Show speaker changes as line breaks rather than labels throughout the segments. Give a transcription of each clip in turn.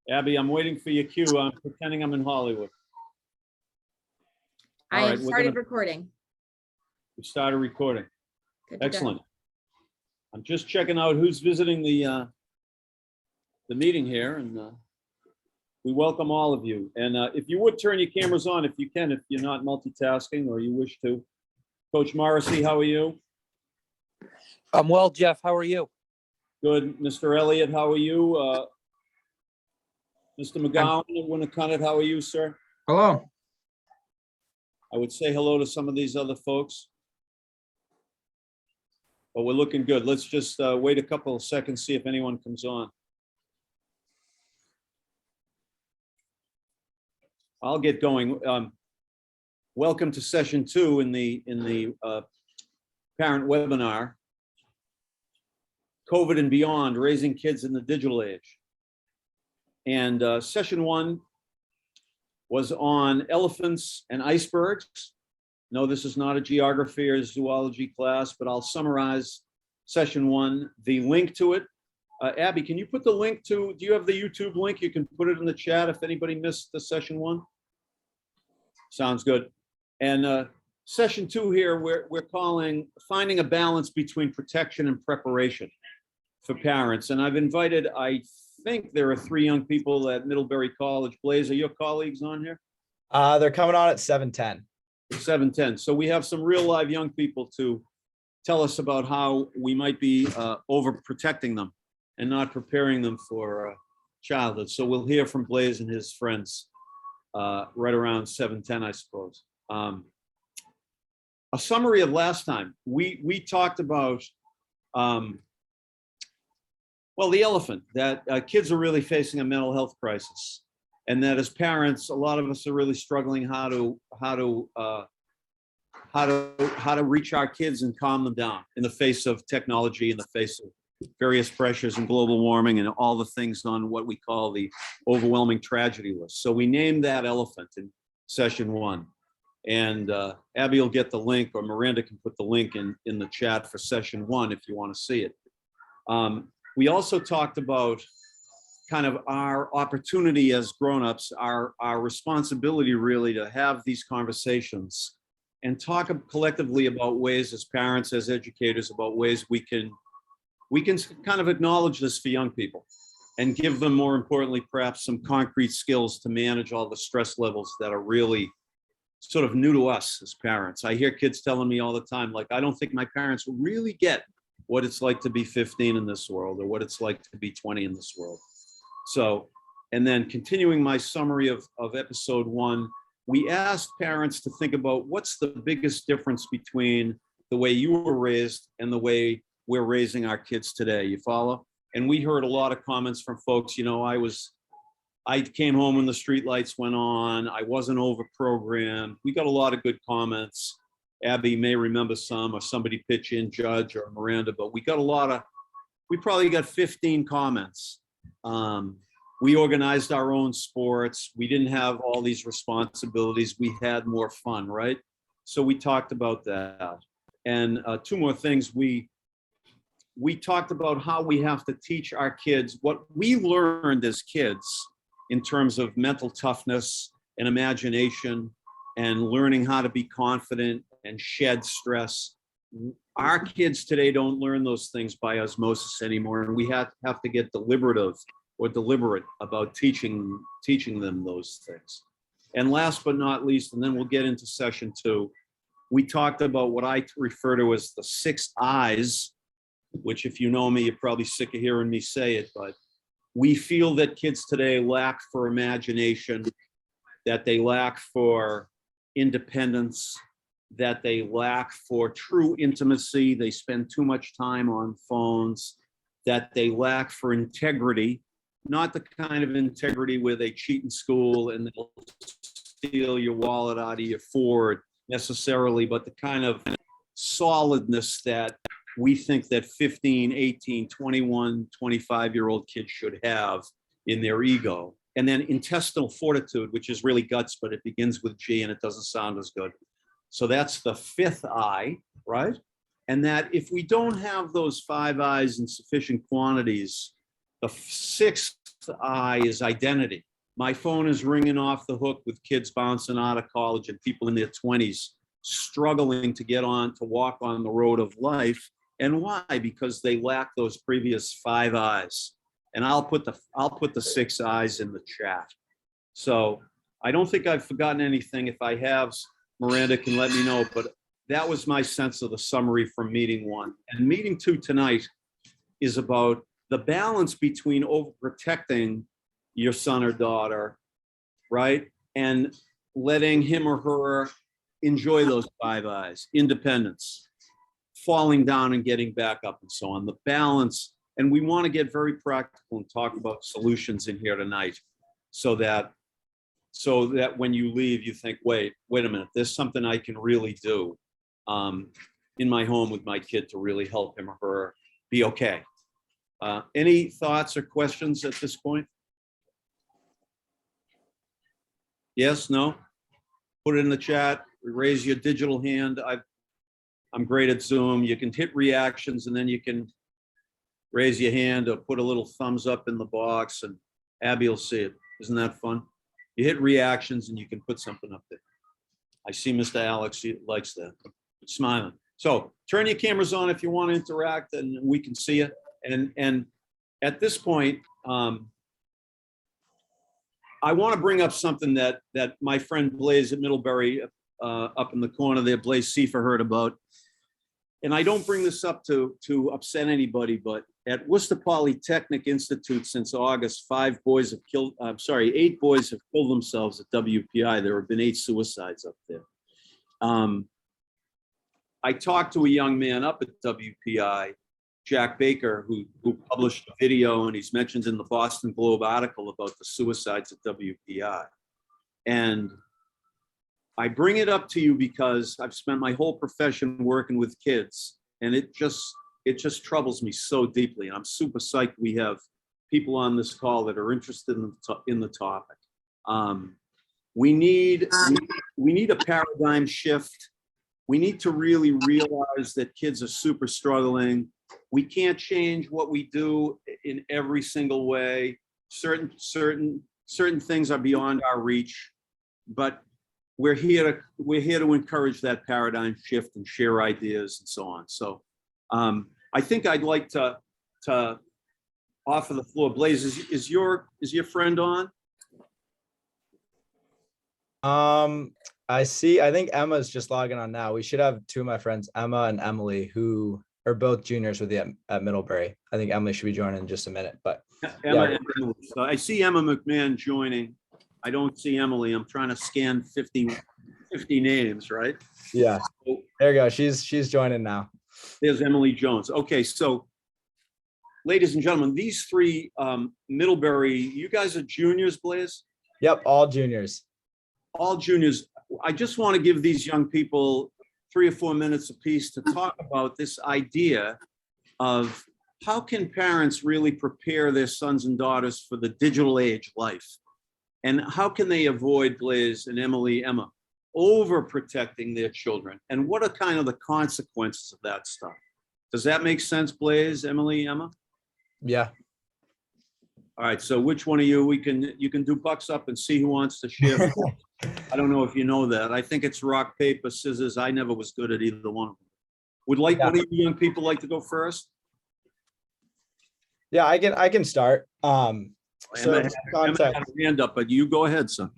Abby, I'm waiting for your cue. I'm pretending I'm in Hollywood. All
I
right,
started recording.
We started recording.
Good to go.
Excellent. I'm just checking out who's visiting the meeting here, and we welcome all of you. And if you would turn your cameras on, if you can, if you're not multitasking or you wish to. Coach Morrissey, how are you?
I'm well, Jeff. How are you?
Good. Mr. Elliott, how are you? Mr. McGowan and Winnicott, how are you, sir?
Hello.
I would say hello to some of these other folks. But we're looking good. Let's just wait a couple of seconds, see if anyone comes on. I'll get going. Welcome to session 2 in the parent webinar, COVID and Beyond, Raising Kids in the Digital Age. And session 1 was on elephants and icebergs. No, this is not a geography or zoology class, but I'll summarize session 1, the link to it. Abby, can you put the link to, do you have the YouTube link? You can put it in the chat if anybody missed the session 1. Sounds good. And session 2 here, we're calling Finding a Balance Between Protection and Preparation for Parents. And I've invited, I think there are 3 young people at Middlebury College. Blaze, are your colleagues on here?
They're coming on at 7:10.
7:10. So we have some real live young people to tell us about how we might be overprotecting them and not preparing them for childhood. So we'll hear from Blaze and his friends right around 7:10, I suppose. A summary of last time. We talked about well, the elephant, that kids are really facing a mental health crisis, and that as parents, a lot of us are really struggling how to reach our kids and calm them down in the face of technology, in the face of various pressures and global warming and all the things on what we call the overwhelming tragedy list. So we named that elephant in session 1. And Abby will get the link, or Miranda can put the link in the chat for session 1 if you want to see it. We also talked about kind of our opportunity as grown-ups, our responsibility really to have these conversations and talk collectively about ways as parents, as educators, about ways we can kind of acknowledge this for young people and give them, more importantly, perhaps some concrete skills to manage all the stress levels that are really sort of new to us as parents. I hear kids telling me all the time, like, I don't think my parents will really get what it's like to be 15 in this world, or what it's like to be 20 in this world. So, and then continuing my summary of episode 1, we asked parents to think about what's the biggest difference between the way you were raised and the way we're raising our kids today. You follow? And we heard a lot of comments from folks, you know, I came home when the street lights went on. I wasn't over-programmed. We got a lot of good comments. Abby may remember some, or somebody pitch in, Judge or Miranda, but we probably got 15 comments. We organized our own sports. We didn't have all these responsibilities. We had more fun, right? So we talked about that. And 2 more things. We talked about how we have to teach our kids what we learned as kids in terms of mental toughness and imagination and learning how to be confident and shed stress. Our kids today don't learn those things by osmosis anymore, and we have to get deliberate about teaching them those things. And last but not least, and then we'll get into session 2, we talked about what I refer to as the 6 I's, which, if you know me, you're probably sick of hearing me say it, but we feel that kids today lack for imagination, that they lack for independence, that they lack for true intimacy. They spend too much time on phones, that they lack for integrity, not the kind of integrity where they cheat in school and they'll steal your wallet out of your Ford necessarily, but the kind of solidness that we think that 15, 18, 21, 25-year-old kids should have in their ego. And then intestinal fortitude, which is really guts, but it begins with G and it doesn't sound as good. So that's the 5th I, right? And that if we don't have those 5 I's in sufficient quantities, the 6th I is identity. My phone is ringing off the hook with kids bouncing out of college and people in their 20s struggling to get on, to walk on the road of life. And why? Because they lack those previous 5 eyes. And I'll put the 6 eyes in the chat. So I don't think I've forgotten anything. If I have, Miranda can let me know, but that was my sense of the summary from meeting 1. And meeting 2 tonight is about the balance between overprotecting your son or daughter, right? And letting him or her enjoy those 5 eyes, independence, falling down and getting back up and so on. The balance, and we want to get very practical and talk about solutions in here tonight so that when you leave, you think, wait a minute, there's something I can really do in my home with my kid to really help him or her be okay. Any thoughts or questions at this point? Yes, no? Put it in the chat, raise your digital hand. I'm great at Zoom. You can hit reactions and then you can raise your hand or put a little thumbs up in the box and Abby will see it. Isn't that fun? You hit reactions and you can put something up there. I see Mr. Alex, he likes that. Smiling. So turn your cameras on if you want to interact and we can see it. And at this point, I want to bring up something that my friend Blaze at Middlebury up in the corner there, Blaze Seifer, heard about. And I don't bring this up to upset anybody, but at Worcester Polytechnic Institute since August, 8 boys have killed themselves at WPI. There have been 8 suicides up there. I talked to a young man up at WPI, Jack Baker, who published a video, and he's mentioned in the Boston Globe article about the suicides at WPI. And I bring it up to you because I've spent my whole profession working with kids, and it just troubles me so deeply. And I'm super psyched we have people on this call that are interested in the topic. We need a paradigm shift. We need to really realize that kids are super struggling. We can't change what we do in every single way. Certain things are beyond our reach, but we're here to encourage that paradigm shift and share ideas and so on. So I think I'd like to offer the floor. Blaze, is your friend on?
I think Emma's just logging on now. We should have 2 of my friends, Emma and Emily, who are both juniors with the at Middlebury. I think Emily should be joining in just a minute, but
Emma and Emily. So I see Emma McMahon joining. I don't see Emily. I'm trying to scan 50 names, right?
Yeah, there you go. She's joining now.
There's Emily Jones. Okay, so ladies and gentlemen, these 3 Middlebury, you guys are juniors, Blaze?
Yep, all juniors.
All juniors. I just want to give these young people 3 or 4 minutes apiece to talk about this idea of how can parents really prepare their sons and daughters for the digital age life? And how can they avoid, Blaze and Emma, overprotecting their children? And what are kind of the consequences of that stuff? Does that make sense, Blaze, Emily, Emma?
Yeah.
All right, so which one of you, you can do bucks up and see who wants to share. I don't know if you know that. I think it's rock, paper, scissors. I never was good at either one of them. Would one of you young people like to go first?
Yeah, I can start.
Emma had a hand up, but you go ahead, son.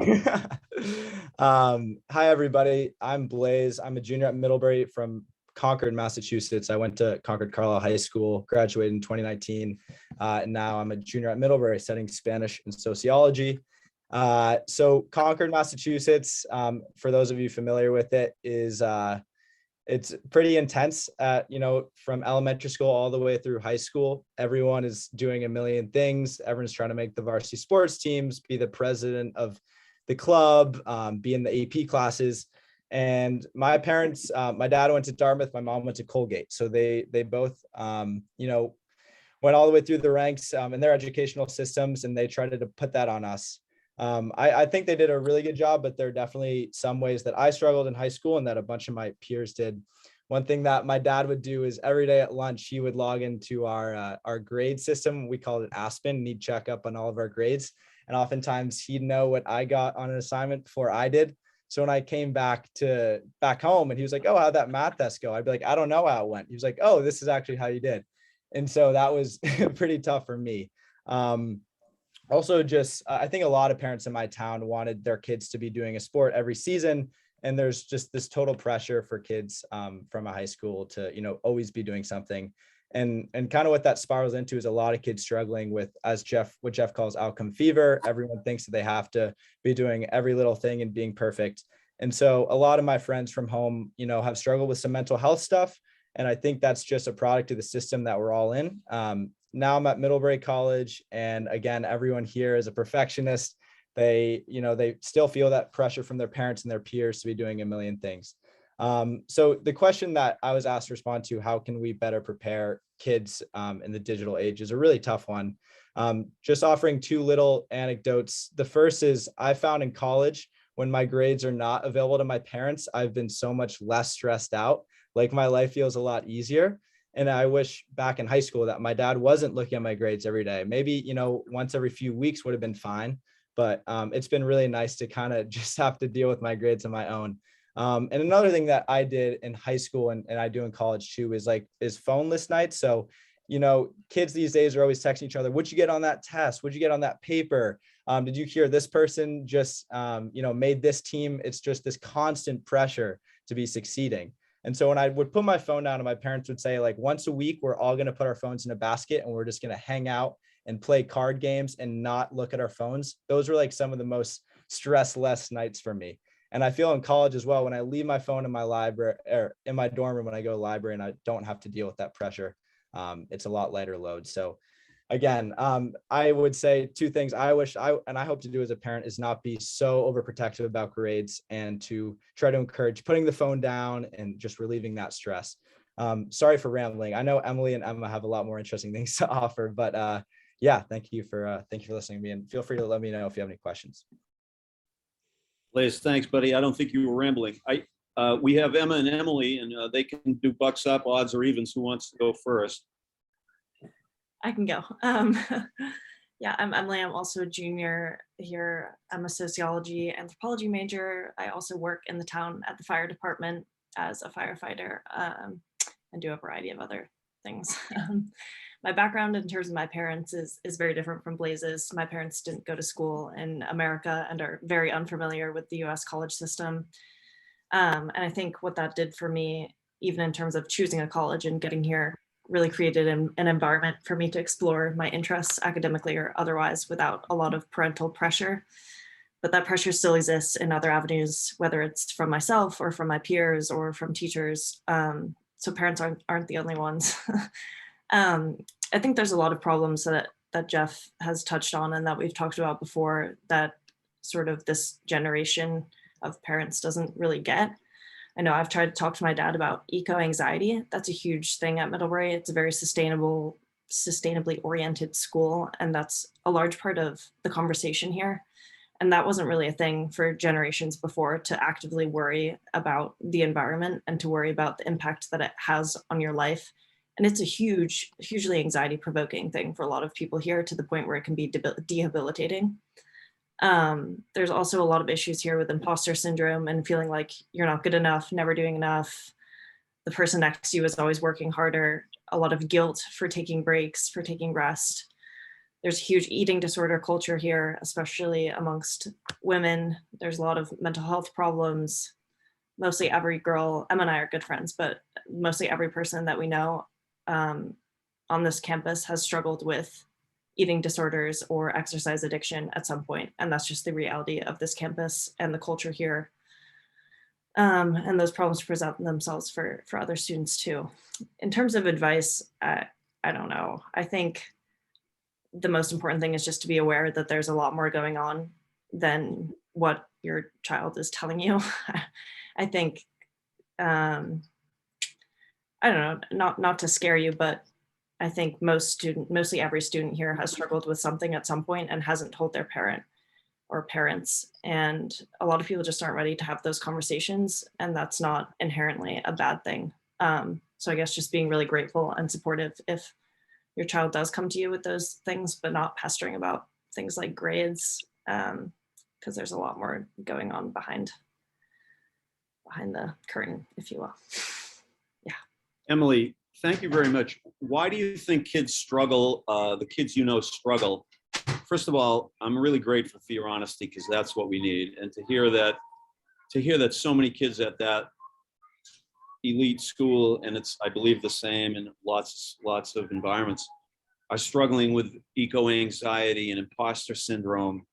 Hi, everybody. I'm Blaze. I'm a junior at Middlebury from Concord, Massachusetts. I went to Concord Carlisle High School, graduated in 2019. And now I'm a junior at Middlebury studying Spanish and sociology. So Concord, Massachusetts, for those of you familiar with it, is it's pretty intense from elementary school all the way through high school. Everyone is doing a million things. Everyone's trying to make the varsity sports teams, be the president of the club, be in the AP classes. And my parents, my dad went to Dartmouth, my mom went to Colgate. So they both, went all the way through the ranks in their educational systems, and they tried to put that on us. I think they did a really good job, but there are definitely some ways that I struggled in high school and that a bunch of my peers did one thing that my dad would do is every day at lunch, he would log into our grade system. We called it Aspen, and he'd check up on all of our grades. And oftentimes he'd know what I got on an assignment before I did. So when I came back home and he was like, "Oh, how'd that math test go?" I'd be like, "I don't know how it went." He was like, "Oh, this is actually how you did." And so that was pretty tough for me. Also, just I think a lot of parents in my town wanted their kids to be doing a sport every season. And there's just this total pressure for kids from a high school to, always be doing something. And kind of what that spirals into is a lot of kids struggling with, what Jeff calls outcome fever. Everyone thinks that they have to be doing every little thing and being perfect. And so a lot of my friends from home, have struggled with some mental health stuff. And I think that's just a product of the system that we're all in. Now I'm at Middlebury College, and again, everyone here is a perfectionist. They still feel that pressure from their parents and their peers to be doing a million things. So the question that I was asked to respond to, how can we better prepare kids in the digital age, is a really tough one. Just offering two little anecdotes. The first is, I found in college, when my grades are not available to my parents, I've been so much less stressed out. Like, my life feels a lot easier. And I wish back in high school that my dad wasn't looking at my grades every day. Maybe, once every few weeks would have been fine. But it's been really nice to kind of just have to deal with my grades on my own. And another thing that I did in high school and I do in college too is phoneless nights. So, kids these days are always texting each other. What'd you get on that test? What'd you get on that paper? Did you hear this person just, made this team? It's just this constant pressure to be succeeding. And so when I would put my phone down, and my parents would say, like, once a week, we're all going to put our phones in a basket and we're just going to hang out and play card games and not look at our phones. Those were like some of the most stress-less nights for me. And I feel in college as well, when I leave my phone in my library or in my dorm room, when I go to the library and I don't have to deal with that pressure, it's a lot lighter load. So again, I would say two things I hope to do as a parent is not be so overprotective about grades, and to try to encourage putting the phone down and just relieving that stress. Sorry for rambling. I know Emily and Emma have a lot more interesting things to offer, but yeah, thank you for listening to me, and feel free to let me know if you have any questions.
Blaze, thanks, buddy. I don't think you were rambling. We have Emma and Emily, and they can do bucks up, odds or evens. Who wants to go first?
I can go. Yeah, I'm Emily. I'm also a junior here. I'm a sociology anthropology major. I also work in the town at the fire department as a firefighter, and do a variety of other things. My background in terms of my parents is very different from Blaze's. My parents didn't go to school in America and are very unfamiliar with the US college system. And I think what that did for me, even in terms of choosing a college and getting here, really created an environment for me to explore my interests academically or otherwise without a lot of parental pressure. But that pressure still exists in other avenues, whether it's from myself or from my peers or from teachers. So parents aren't the only ones. I think there's a lot of problems that Jeff has touched on and that we've talked about before that sort of this generation of parents doesn't really get. I know I've tried to talk to my dad about eco-anxiety. That's a huge thing at Middlebury. It's a very sustainably oriented school, and that's a large part of the conversation here. And that wasn't really a thing for generations before, to actively worry about the environment and to worry about the impact that it has on your life. And it's a hugely anxiety provoking thing for a lot of people here, to the point where it can be debilitating. There's also a lot of issues here with imposter syndrome and feeling like you're not good enough, never doing enough. The person next to you is always working harder. A lot of guilt for taking breaks, for taking rest. There's a huge eating disorder culture here, especially amongst women. There's a lot of mental health problems. Mostly every girl, Emma and I are good friends, but mostly every person that we know on this campus has struggled with eating disorders or exercise addiction at some point. And that's just the reality of this campus and the culture here. And those problems present themselves for other students too. In terms of advice, I don't know. I think the most important thing is just to be aware that there's a lot more going on than what your child is telling you. I think, I don't know, not to scare you, but I think mostly every student here has struggled with something at some point and hasn't told their parent or parents. And a lot of people just aren't ready to have those conversations. And that's not inherently a bad thing. So I guess just being really grateful and supportive if your child does come to you with those things, but not pestering about things like grades, because there's a lot more going on behind the curtain, if you will.
Emily, thank you very much. Why do you think kids struggle, the kids you know struggle? First of all, I'm really grateful for your honesty because that's what we need. And to hear that so many kids at that elite school, and it's, I believe, the same in lots of environments, are struggling with eco-anxiety and imposter syndrome.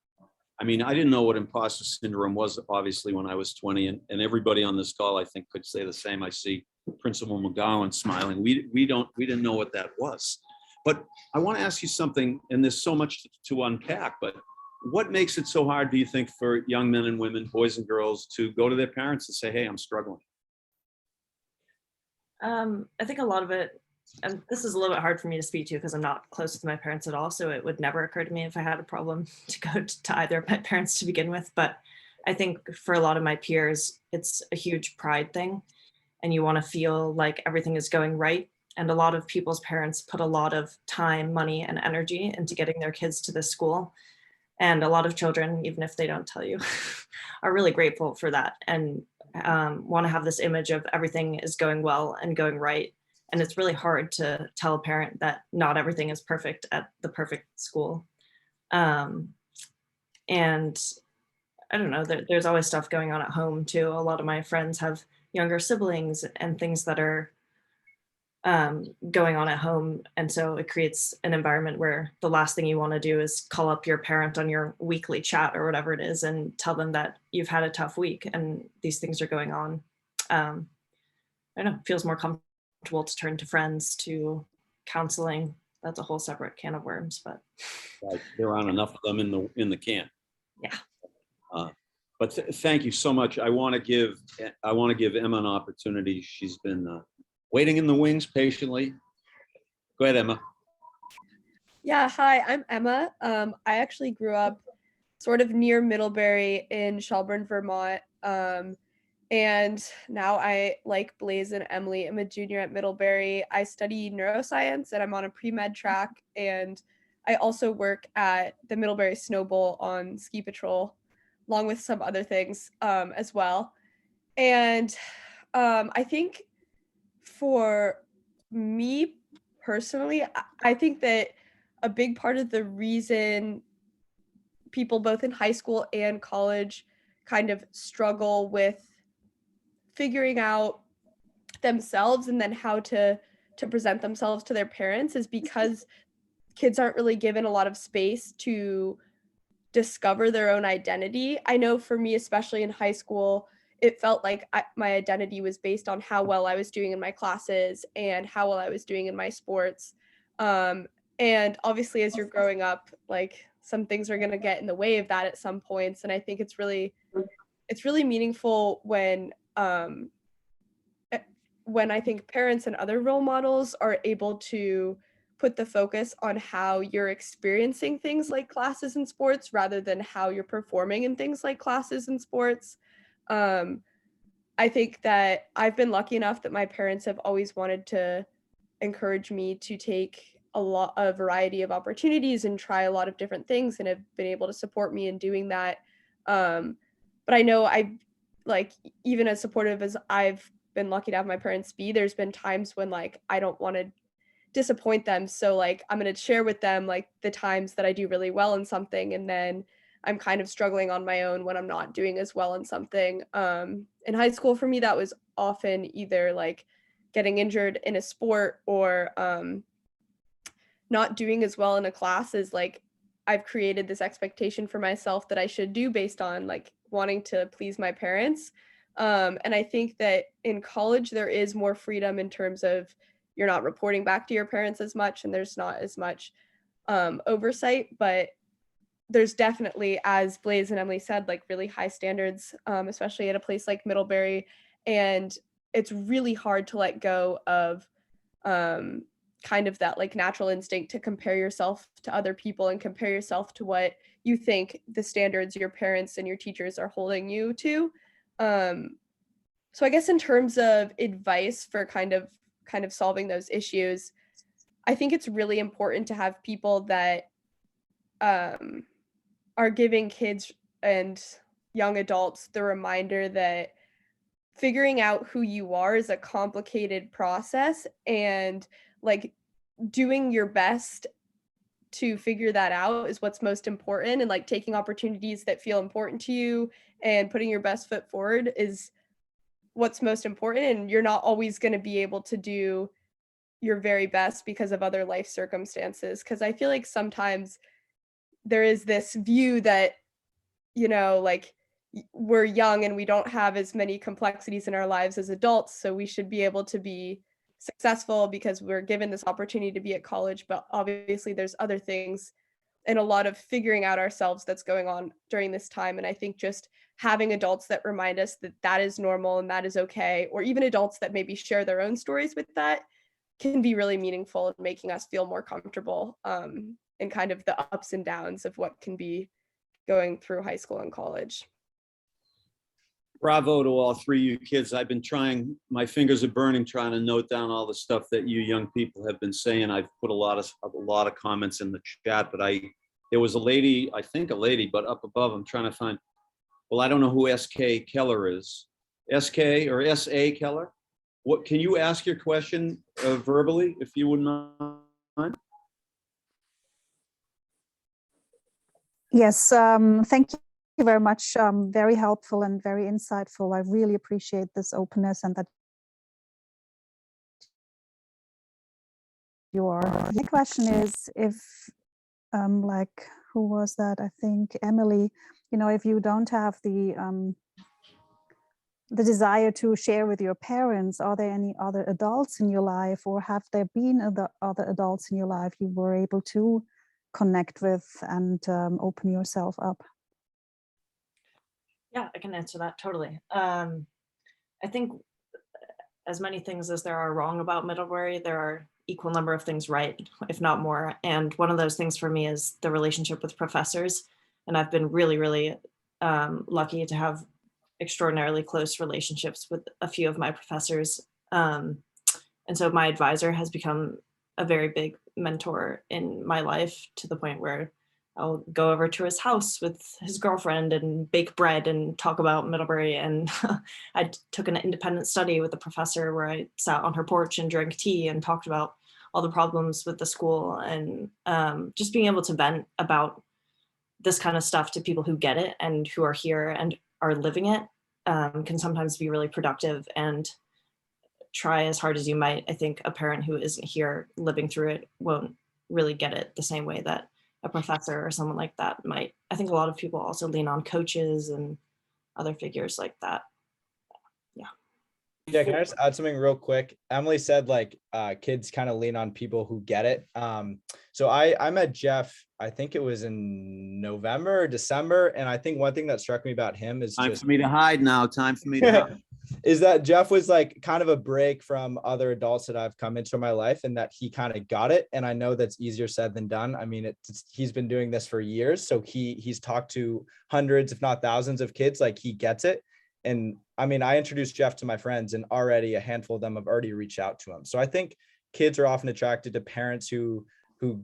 I mean, I didn't know what imposter syndrome was, obviously, when I was 20, and everybody on this call, I think, could say the same. I see Principal McGowan smiling. We didn't know what that was. But I want to ask you something, and there's so much to unpack, but what makes it so hard, do you think, for young men and women, boys and girls, to go to their parents and say, hey, I'm struggling?
I think a lot of it, and this is a little bit hard for me to speak to because I'm not close with my parents at all, so it would never occur to me if I had a problem to go to either of my parents to begin with. But I think for a lot of my peers, it's a huge pride thing, and you want to feel like everything is going right. And a lot of people's parents put a lot of time, money, and energy into getting their kids to this school. And a lot of children, even if they don't tell you, are really grateful for that and want to have this image of everything is going well and going right. And it's really hard to tell a parent that not everything is perfect at the perfect school. And I don't know, there's always stuff going on at home too. A lot of my friends have younger siblings and things that are going on at home. And so it creates an environment where the last thing you want to do is call up your parent on your weekly chat or whatever it is and tell them that you've had a tough week and these things are going on. I don't know, it feels more comfortable to turn to friends, to counseling. That's a whole separate can of worms, but
Right. There aren't enough of them in the can.
yeah.
But thank you so much. I want to give Emma an opportunity. She's been waiting in the wings patiently. Go ahead, Emma.
Yeah, hi, I'm Emma. I actually grew up sort of near Middlebury in Shelburne, Vermont. And now I, like Blaze and Emily, am a junior at Middlebury. I study neuroscience and I'm on a pre-med track. And I also work at the Middlebury Snow Bowl on ski patrol, along with some other things as well. And I think for me personally, I think that a big part of the reason people both in high school and college kind of struggle with figuring out themselves and then how to present themselves to their parents is because kids aren't really given a lot of space to discover their own identity. I know for me, especially in high school, it felt like my identity was based on how well I was doing in my classes and how well I was doing in my sports. And obviously, as you're growing up, like some things are going to get in the way of that at some points. And I think it's really meaningful when I think parents and other role models are able to put the focus on how you're experiencing things like classes and sports rather than how you're performing in things like classes and sports. I think that I've been lucky enough that my parents have always wanted to encourage me to take a variety of opportunities and try a lot of different things and have been able to support me in doing that. But I know even as supportive as I've been lucky to have my parents be, there's been times when like I don't want to disappoint them. So like I'm going to share with them like the times that I do really well in something, and then I'm kind of struggling on my own when I'm not doing as well in something. In high school for me, that was often either like getting injured in a sport or not doing as well in a class. Is like I've created this expectation for myself that I should do based on like wanting to please my parents. And I think that in college, there is more freedom in terms of you're not reporting back to your parents as much and there's not as much oversight, but there's definitely, as Blaze and Emily said, like really high standards, especially at a place like Middlebury. And it's really hard to let go of kind of that like natural instinct to compare yourself to other people and compare yourself to what you think the standards your parents and your teachers are holding you to. So I guess in terms of advice for kind of solving those issues, I think it's really important to have people that are giving kids and young adults the reminder that figuring out who you are is a complicated process, and like doing your best to figure that out is what's most important, and like taking opportunities that feel important to you and putting your best foot forward is what's most important. And you're not always going to be able to do your very best because of other life circumstances, because I feel like sometimes there is this view that, you know, like we're young and we don't have as many complexities in our lives as adults, so we should be able to be successful because we're given this opportunity to be at college. But obviously there's other things and a lot of figuring out ourselves that's going on during this time. And I think just having adults that remind us that that is normal and that is okay, or even adults that maybe share their own stories with that, can be really meaningful in making us feel more comfortable in kind of the ups and downs of what can be going through high school and college.
Bravo to all three of you kids. I've been trying, my fingers are burning trying to note down all the stuff that you young people have been saying. I've put a lot of comments in the chat, but there was a lady, I think a lady, but up above, I'm trying to find, well, I don't know who SK Keller is. SK or SA Keller? What, can you ask your question verbally, if you wouldn't mind?
Yes, thank you very much. Very helpful and very insightful. I really appreciate this openness and that you are. The question is if, like, who was that? I think Emily, you know, if you don't have the desire to share with your parents, are there any other adults in your life, or have there been other adults in your life you were able to connect with and open yourself up?
Yeah, I can answer that totally. I think as many things as there are wrong about Middlebury, there are equal number of things right, if not more. And one of those things for me is the relationship with professors. And I've been really, really lucky to have extraordinarily close relationships with a few of my professors. And so my advisor has become a very big mentor in my life, to the point where I'll go over to his house with his girlfriend and bake bread and talk about Middlebury. And I took an independent study with a professor where I sat on her porch and drank tea and talked about all the problems with the school. And just being able to vent about this kind of stuff to people who get it and who are here and are living it can sometimes be really productive. And try as hard as you might, I think a parent who isn't here living through it won't really get it the same way that a professor or someone like that might. I think a lot of people also lean on coaches and other figures like that.
Yeah, can I just add something real quick? Emily said like kids kind of lean on people who get it. So I met Jeff, I think it was in November or December. And I think one thing that struck me about him is
Time for me to hide now. Time for me to hide.
Is that Jeff was like kind of a break from other adults that I've come into my life, and that he kind of got it. And I know that's easier said than done. I mean, he's been doing this for years. So he's talked to hundreds, if not thousands of kids, like he gets it. And I mean, I introduced Jeff to my friends, and already a handful of them have already reached out to him. So I think kids are often attracted to parents who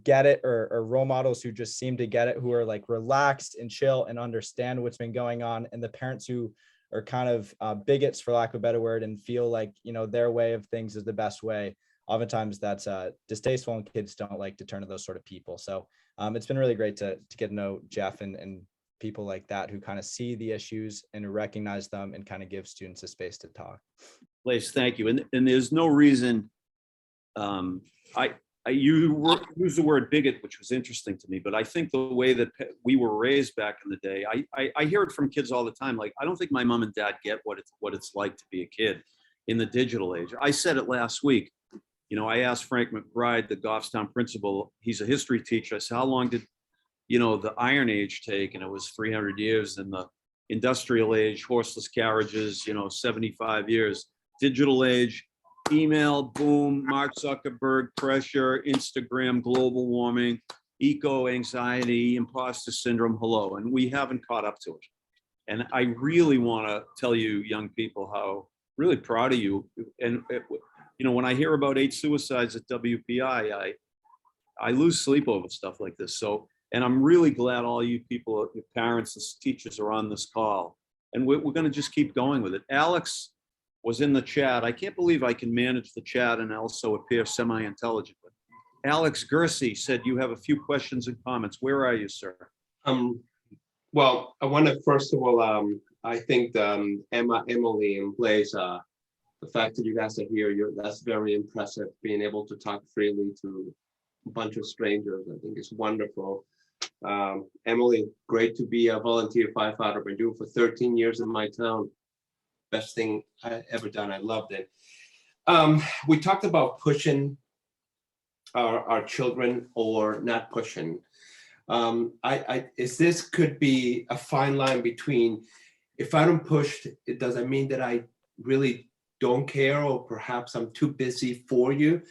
get it, or role models who just seem to get it, who are like relaxed and chill and understand what's been going on. And the parents who are kind of bigots, for lack of a better word, and feel like, you know, their way of things is the best way. Oftentimes that's distasteful, and kids don't like to turn to those sort of people. So it's been really great to get to know Jeff and people like that who kind of see the issues and recognize them and kind of give students a space to talk.
Blaze, thank you. And there's no reason, you use the word bigot, which was interesting to me, but I think the way that we were raised back in the day, I hear it from kids all the time. Like, I don't think my mom and dad get what it's like to be a kid in the digital age. I said it last week. You know, I asked Frank McBride, the Goffstown principal, he's a history teacher. I said, how long did, you know, the Iron Age take? And it was 300 years. And the Industrial Age, horseless carriages, you know, 75 years. Digital age, email, boom, Mark Zuckerberg, pressure, Instagram, global warming, eco-anxiety, imposter syndrome, hello. And we haven't caught up to it. And I really want to tell you young people how really proud of you. And, when I hear about 8 suicides at WPI, I lose sleep over stuff like this. So, and I'm really glad all you people, your parents and teachers are on this call. And we're going to just keep going with it. Alex was in the chat. I can't believe I can manage the chat and also appear semi-intelligent. Alex Gersey said you have a few questions and comments. Where are you, sir?
Well, I want to first of all, I think Emma, Emily, and Blaze, the fact that you guys are here, that's very impressive. Being able to talk freely to a bunch of strangers, I think is wonderful. Emily, great to be a volunteer firefighter. I've been doing for 13 years in my town. Best thing I ever done. I loved it. We talked about pushing our children or not pushing. This could be a fine line between, if I don't push, it doesn't mean that I really don't care, or perhaps I'm too busy for you,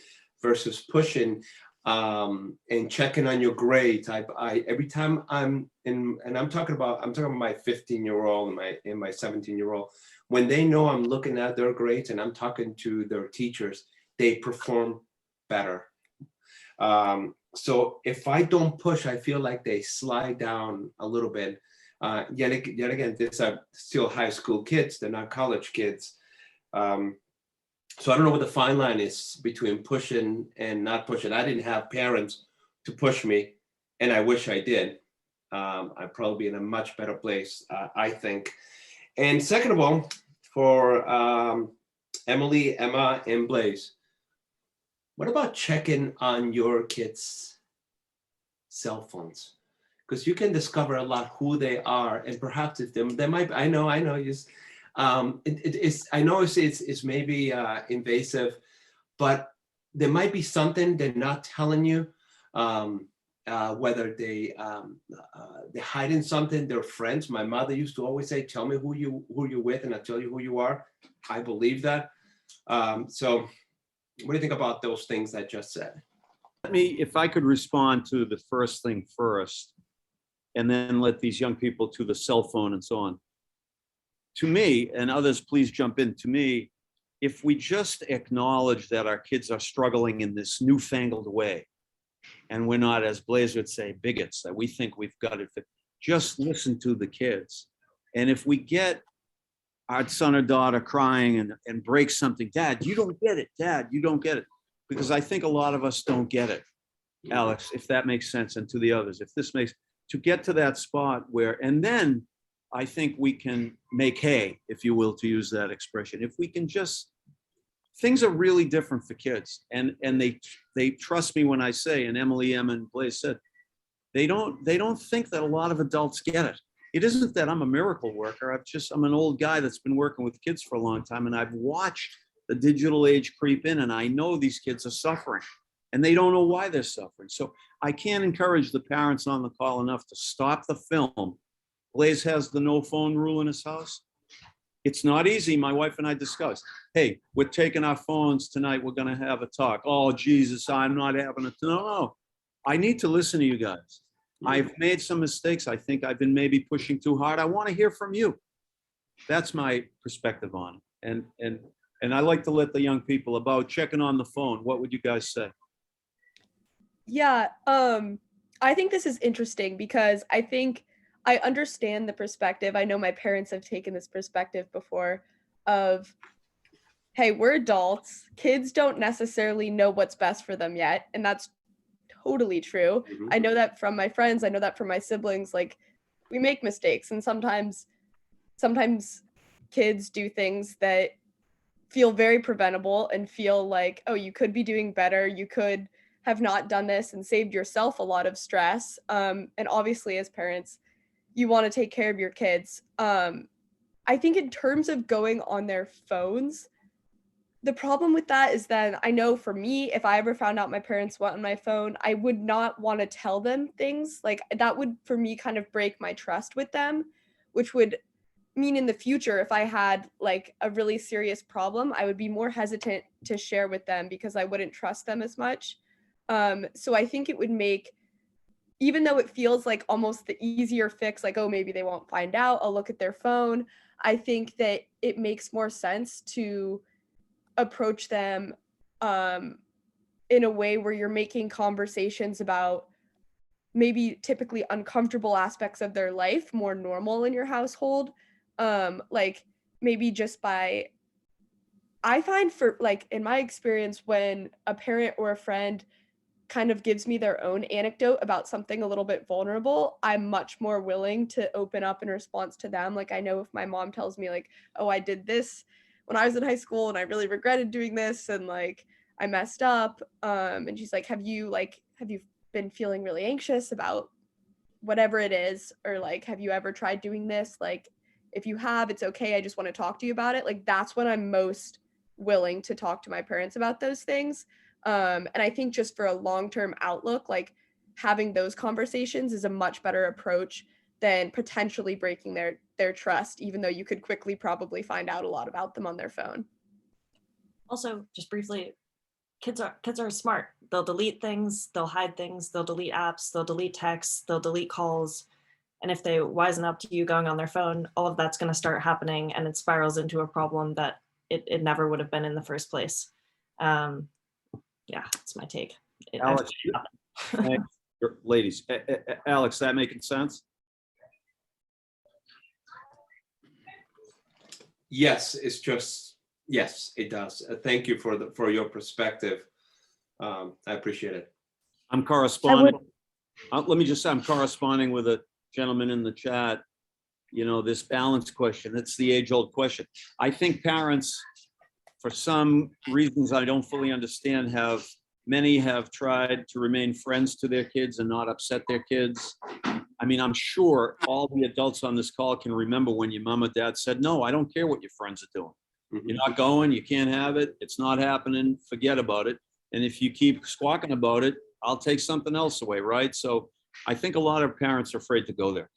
versus pushing and checking on your grades. Every time I'm in, and I'm talking about my 15-year-old and my 17-year-old, when they know I'm looking at their grades and I'm talking to their teachers, they perform better. So if I don't push, I feel like they slide down a little bit. Yet again, these are still high school kids, they're not college kids. So I don't know what the fine line is between pushing and not pushing. I didn't have parents to push me, and I wish I did. I'd probably be in a much better place, I think. And second of all, for Emily, Emma, and Blaze, what about checking on your kids' cell phones? Because you can discover a lot who they are, and perhaps if they might. I know. I know it's maybe invasive, but there might be something they're not telling you. Whether they're hiding something. They're friends. My mother used to always say, "Tell me who you're with, and I'll tell you who you are." I believe that. So, what do you think about those things I just said?
If I could respond to the first thing first, and then let these young people to the cell phone and so on. To me, and others please jump in, to me, if we just acknowledge that our kids are struggling in this newfangled way, and we're not, as Blaze would say, bigots, that we think we've got it, just listen to the kids. And if we get our son or daughter crying and break something, Dad, you don't get it, Dad, you don't get it. Because I think a lot of us don't get it, Alex, if that makes sense, and to the others, if this makes, to get to that spot where, and then I think we can make hay, if you will, to use that expression. If we can just, things are really different for kids, and they trust me when I say, and Emily, Emma, and Blaze said, they don't think that a lot of adults get it. It isn't that I'm a miracle worker. I'm an old guy that's been working with kids for a long time, and I've watched the digital age creep in, and I know these kids are suffering, and they don't know why they're suffering. So I can't encourage the parents on the call enough to stop the film. Blaze has the no phone rule in his house. It's not easy. My wife and I discussed, hey, we're taking our phones tonight. We're going to have a talk. Oh, Jesus, I'm not having a, no. I need to listen to you guys. I've made some mistakes. I think I've been maybe pushing too hard. I want to hear from you. That's my perspective on it. And I like to let the young people about checking on the phone. What would you guys say?
Yeah, I think this is interesting because I think I understand the perspective. I know my parents have taken this perspective before of, hey, we're adults. Kids don't necessarily know what's best for them yet. And that's totally true.
Mm-hmm.
I know that from my friends. I know that from my siblings. Like, we make mistakes, and sometimes kids do things that feel very preventable and feel like, oh, you could be doing better. You could have not done this and saved yourself a lot of stress. And obviously, as parents, you want to take care of your kids. I think in terms of going on their phones, the problem with that is that I know for me, if I ever found out my parents went on my phone, I would not want to tell them things. Like, that would, for me, kind of break my trust with them, which would mean in the future, if I had like a really serious problem, I would be more hesitant to share with them because I wouldn't trust them as much. So I think it would make even though it feels like almost the easier fix, like, oh, maybe they won't find out, I'll look at their phone. I think that it makes more sense to approach them in a way where you're making conversations about maybe typically uncomfortable aspects of their life more normal in your household. Like maybe just by, I find for like in my experience, when a parent or a friend kind of gives me their own anecdote about something a little bit vulnerable, I'm much more willing to open up in response to them. Like I know if my mom tells me like, oh, I did this when I was in high school and I really regretted doing this and like I messed up. And she's like, have you been feeling really anxious about whatever it is? Or like, have you ever tried doing this? Like, if you have, it's okay. I just want to talk to you about it. Like, that's when I'm most willing to talk to my parents about those things. And I think just for a long-term outlook, like having those conversations is a much better approach than potentially breaking their trust, even though you could quickly probably find out a lot about them on their phone.
Also, just briefly, kids are smart. They'll delete things, they'll hide things, they'll delete apps, they'll delete texts, they'll delete calls. And if they wisen up to you going on their phone, all of that's going to start happening and it spirals into a problem that it never would have been in the first place. Yeah, that's my take.
Alex, thanks, ladies. Alex, that making sense?
Yes, it's just, yes, it does. Thank you for your perspective. I appreciate it.
I'm corresponding. Let me just say, I'm corresponding with a gentleman in the chat. You know, this balance question, it's the age-old question. I think parents, for some reasons I don't fully understand, many have tried to remain friends to their kids and not upset their kids. I mean, I'm sure all the adults on this call can remember when your mom or dad said, no, I don't care what your friends are doing. You're not going, you can't have it, it's not happening, forget about it. And if you keep squawking about it, I'll take something else away, right? So I think a lot of parents are afraid to go there,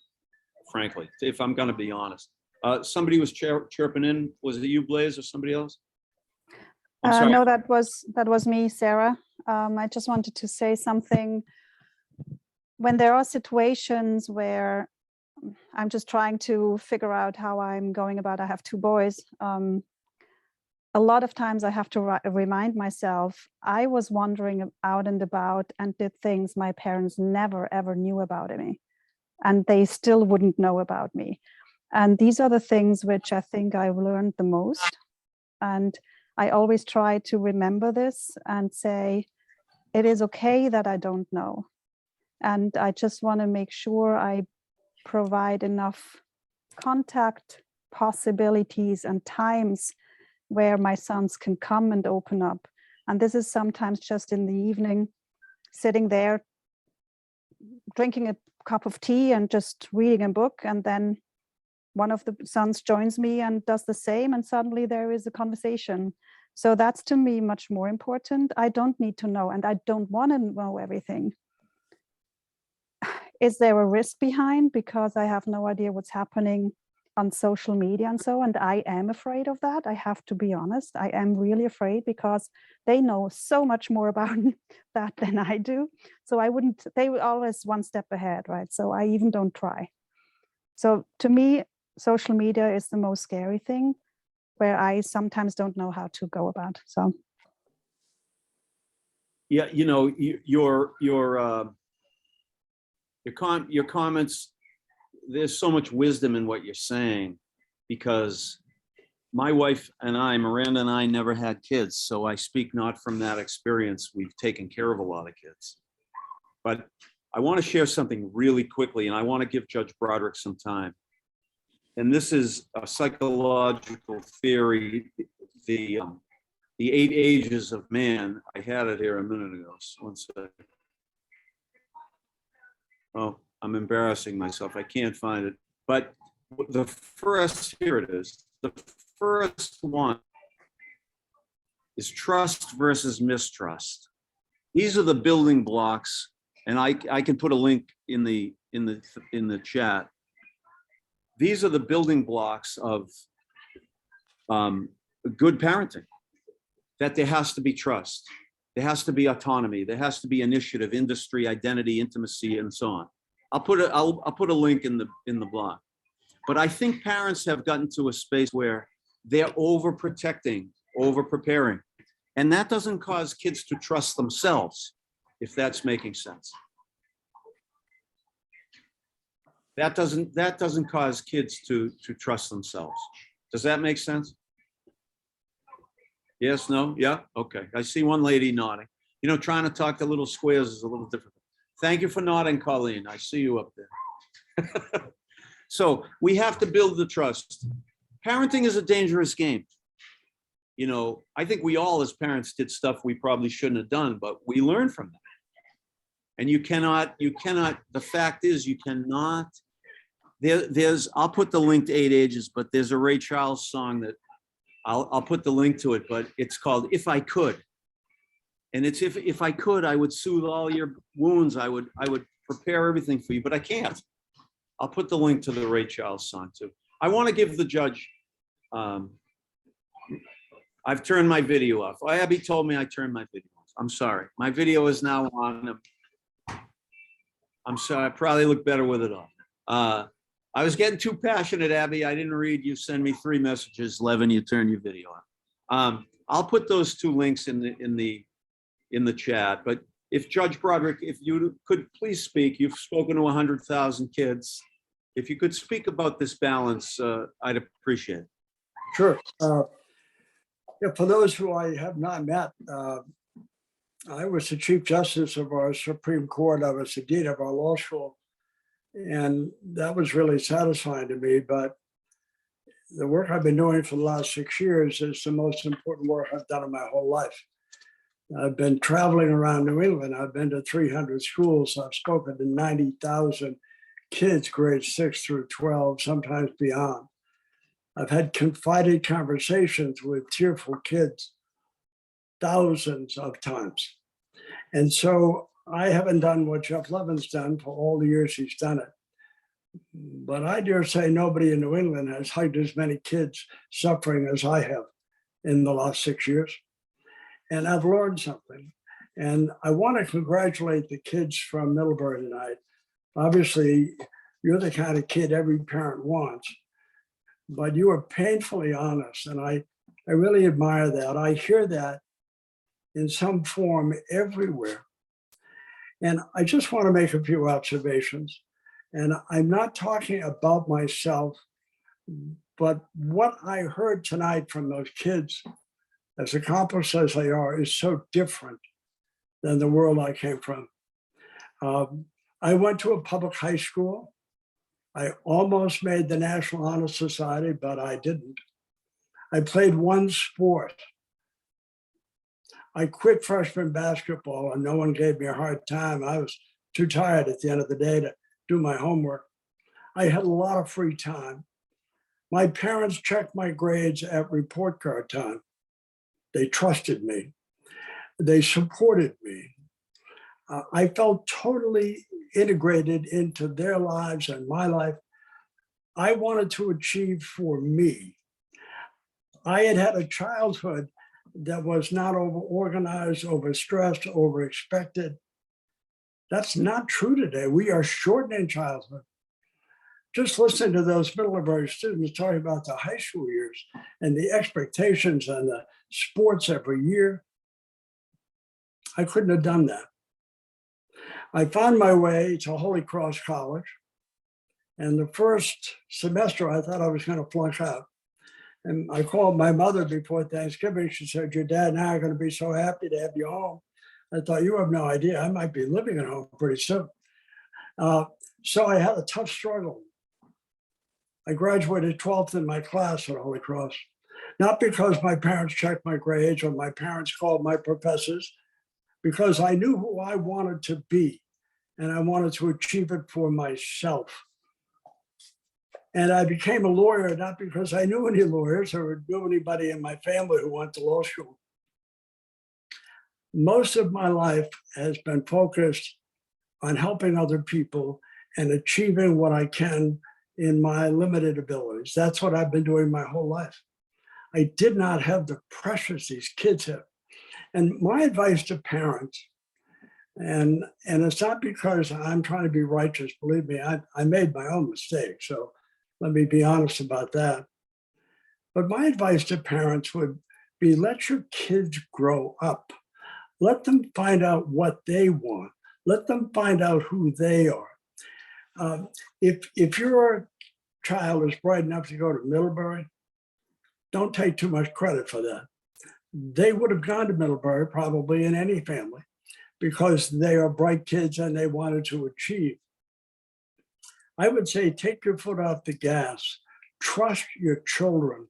frankly, if I'm gonna be honest. Somebody was chirping in, was it you, Blaze, or somebody else? I'm sorry.
No, that was me, Sarah. I just wanted to say something. When there are situations where I'm just trying to figure out how I'm going about, I have two boys. A lot of times I have to remind myself, I was wandering out and about and did things my parents never, ever knew about me. And they still wouldn't know about me. And these are the things which I think I've learned the most. And I always try to remember this and say, it is okay that I don't know. And I just want to make sure I provide enough contact possibilities and times where my sons can come and open up. And this is sometimes just in the evening, sitting there, drinking a cup of tea and just reading a book. And then one of the sons joins me and does the same. And suddenly there is a conversation. So that's to me much more important. I don't need to know, and I don't want to know everything. Is there a risk behind? Because I have no idea what's happening on social media and so, and I am afraid of that. I have to be honest. I am really afraid because they know so much more about that than I do. So they were always one step ahead, right? So I even don't try. So to me, social media is the most scary thing, where I sometimes don't know how to go about. So.
Yeah, you know, your comments, there's so much wisdom in what you're saying, because my wife and I, Miranda and I, never had kids. So I speak not from that experience. We've taken care of a lot of kids. But I want to share something really quickly, and I want to give Judge Broderick some time. And this is a psychological theory, the 8 ages of man. I had it here a minute ago. So one second. Oh, I'm embarrassing myself. I can't find it. But the first, here it is. The first one is trust versus mistrust. These are the building blocks, and I can put a link in the chat. These are the building blocks of good parenting, that there has to be trust. There has to be autonomy. There has to be initiative, industry, identity, intimacy, and so on. I'll put a link in the blog. But I think parents have gotten to a space where they're overprotecting, over-preparing. And that doesn't cause kids to trust themselves, if that's making sense. That doesn't cause kids to trust themselves. Does that make sense? Yes, no, yeah, okay. I see one lady nodding. You know, trying to talk to little squares is a little difficult. Thank you for nodding, Colleen. I see you up there. So we have to build the trust. Parenting is a dangerous game. You know, I think we all as parents did stuff we probably shouldn't have done, but we learn from that. And you cannot, the fact is you cannot, I'll put the link to 8 Ages, but there's a Ray Charles song that I'll put the link to it, but it's called If I Could. And it's if I could, I would soothe all your wounds. I would prepare everything for you, but I can't. I'll put the link to the Ray Charles song too. I want to give the judge, I've turned my video off. Abby told me I turned my video off. I'm sorry. My video is now on. I'm sorry. I probably look better with it on. I was getting too passionate, Abby. I didn't read. You send me 3 messages. Levin, you turn your video on. I'll put those 2 links in the chat. But if Judge Broderick, if you could please speak, you've spoken to 100,000 kids. If you could speak about this balance, I'd appreciate it.
Sure. Yeah, for those who I have not met, I was the Chief Justice of our Supreme Court. I was the Dean of our law school. And that was really satisfying to me. But the work I've been doing for the last 6 years is the most important work I've done in my whole life. I've been traveling around New England. I've been to 300 schools. I've spoken to 90,000 kids, grades 6 through 12, sometimes beyond. I've had confided conversations with tearful kids thousands of times. And so I haven't done what Jeff Levin's done for all the years he's done it. But I dare say nobody in New England has hugged as many kids suffering as I have in the last 6 years. And I've learned something. And I want to congratulate the kids from Middlebury tonight. Obviously, you're the kind of kid every parent wants, but you are painfully honest. And I really admire that. I hear that in some form everywhere. And I just want to make a few observations. And I'm not talking about myself, but what I heard tonight from those kids, as accomplished as they are, is so different than the world I came from. I went to a public high school. I almost made the National Honor Society, but I didn't. I played one sport. I quit freshman basketball and no one gave me a hard time. I was too tired at the end of the day to do my homework. I had a lot of free time. My parents checked my grades at report card time. They trusted me. They supported me. I felt totally integrated into their lives and my life. I wanted to achieve for me. I had had a childhood that was not over-organized, over-stressed, over-expected. That's not true today. We are shortening childhood. Just listen to those Middlebury students talking about the high school years and the expectations and the sports every year. I couldn't have done that. I found my way to Holy Cross College. And the first semester, I thought I was going to flunk out. And I called my mother before Thanksgiving. She said, your dad and I are going to be so happy to have you home. I thought, you have no idea. I might be living at home pretty soon. So I had a tough struggle. I graduated 12th in my class at Holy Cross, not because my parents checked my grades or my parents called my professors, because I knew who I wanted to be and I wanted to achieve it for myself. And I became a lawyer, not because I knew any lawyers or knew anybody in my family who went to law school. Most of my life has been focused on helping other people and achieving what I can in my limited abilities. That's what I've been doing my whole life. I did not have the pressures these kids have. And my advice to parents, and it's not because I'm trying to be righteous, believe me, I made my own mistakes. So let me be honest about that. But my advice to parents would be let your kids grow up. Let them find out what they want. Let them find out who they are. If your child is bright enough to go to Middlebury, don't take too much credit for that. They would have gone to Middlebury probably in any family because they are bright kids and they wanted to achieve. I would say take your foot off the gas, trust your children.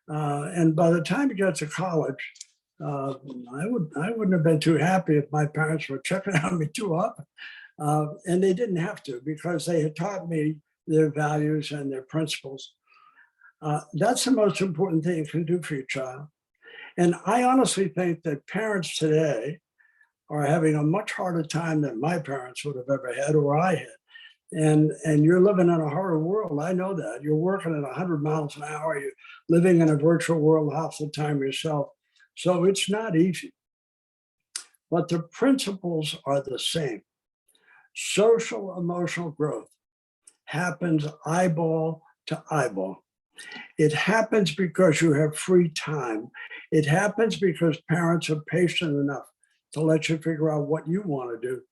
And by the time you get to college, I wouldn't have been too happy if my parents were checking on me too often. And they didn't have to because they had taught me their values and their principles. That's the most important thing you can do for your child. And I honestly think that parents today are having a much harder time than my parents would have ever had or I had. And you're living in a harder world. I know that. You're working at 100 miles an hour. You're living in a virtual world half the time yourself. So it's not easy. But the principles are the same. Social emotional growth happens eyeball to eyeball. It happens because you have free time. It happens because parents are patient enough to let you figure out what you want to do.